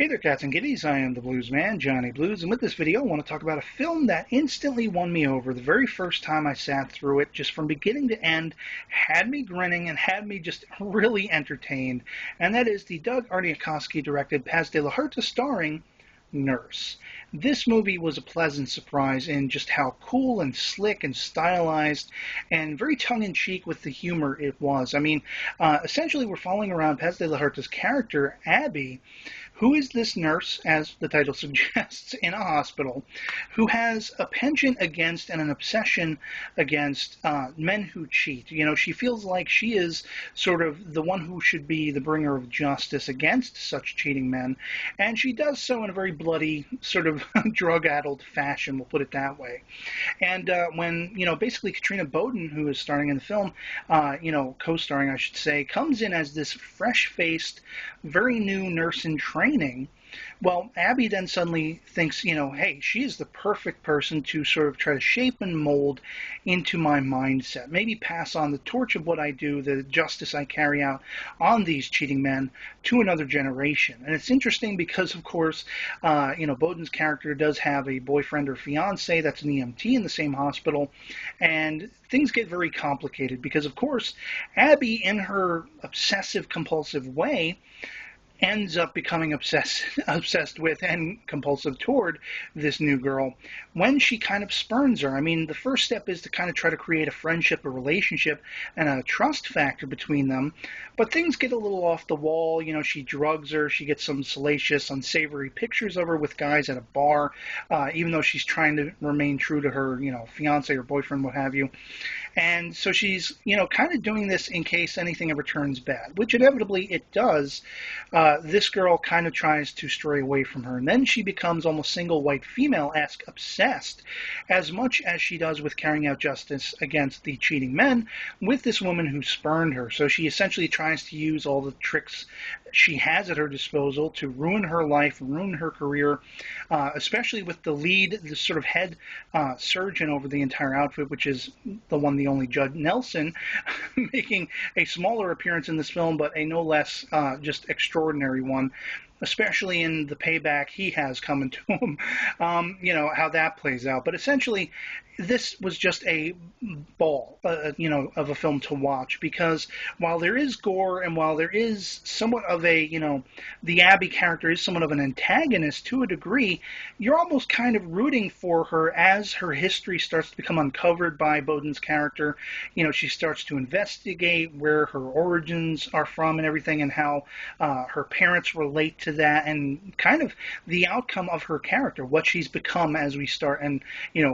Hey there, cats and kitties. I am the Blues Man, Johnny Blues, and with this video, I want to talk about a film that instantly won me over the very first time I sat through it, just from beginning to end, had me grinning and had me just really entertained, and that is the Doug Aarniokoski directed Paz de la Huerta starring Nurse. This movie was a pleasant surprise in just how cool and slick and stylized and very tongue-in-cheek with the humor it was. I mean, essentially we're following around Paz de la Huerta's character, Abby, who is this nurse, as the title suggests, in a hospital, who has a penchant against and an obsession against men who cheat. You know, she feels like she is sort of the one who should be the bringer of justice against such cheating men, and she does so in a very bloody, sort of drug-addled fashion, we'll put it that way. And when, basically Katrina Bowden, who is starring in the film, co-starring, I should say, comes in as this fresh-faced, very new nurse in training, well, Abby then suddenly thinks, hey, she is the perfect person to sort of try to shape and mold into my mindset. Maybe pass on the torch of what I do, the justice I carry out on these cheating men to another generation. And it's interesting because, of course, Bowden's character does have a boyfriend or fiance that's an EMT in the same hospital, and things get very complicated because, of course, Abby, in her obsessive-compulsive way, ends up becoming obsessed with and compulsive toward this new girl when she kind of spurns her. I mean, the first step is to kind of try to create a friendship, a relationship, and a trust factor between them, but things get a little off the wall. She drugs her, she gets some salacious, unsavory pictures of her with guys at a bar, even though she's trying to remain true to her, fiance or boyfriend, what have you. And so she's, kind of doing this in case anything ever turns bad, which inevitably it does. This girl kind of tries to stray away from her, and then she becomes almost single white female-esque obsessed, as much as she does with carrying out justice against the cheating men with this woman who spurned her. So she essentially tries to use all the tricks she has at her disposal to ruin her life, ruin her career, especially with the lead, the sort of head surgeon over the entire outfit, which is the one, the only Judd Nelson, making a smaller appearance in this film, but a no less just extraordinary one, especially in the payback he has coming to him, how that plays out. But essentially, this was just a ball, of a film to watch, because while there is gore and while there is somewhat of a, the Abby character is somewhat of an antagonist to a degree, you're almost kind of rooting for her as her history starts to become uncovered by Bowden's character. She starts to investigate where her origins are from and everything, and how her parents relate to that, and kind of the outcome of her character, what she's become as we start and,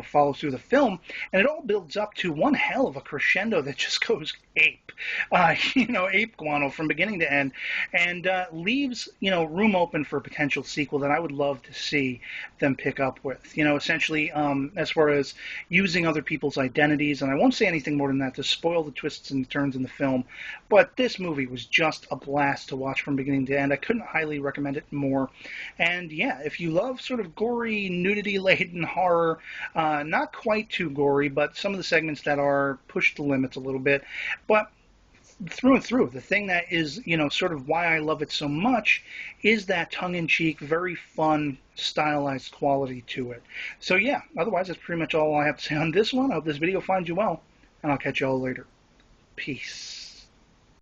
follow through the film. And it all builds up to one hell of a crescendo that just goes ape, ape guano from beginning to end, and leaves, room open for a potential sequel that I would love to see them pick up with. Essentially, as far as using other people's identities, and I won't say anything more than that to spoil the twists and turns in the film, but this movie was just a blast to watch from beginning to end. I couldn't highly recommend it more. And yeah, if you love sort of gory, nudity-laden horror, not quite too gory, but some of the segments that are pushed the limits a little bit, but through and through, the thing that is, sort of why I love it so much is that tongue-in-cheek, very fun, stylized quality to it. So yeah, otherwise that's pretty much all I have to say on this one. I hope this video finds you well, and I'll catch you all later. Peace.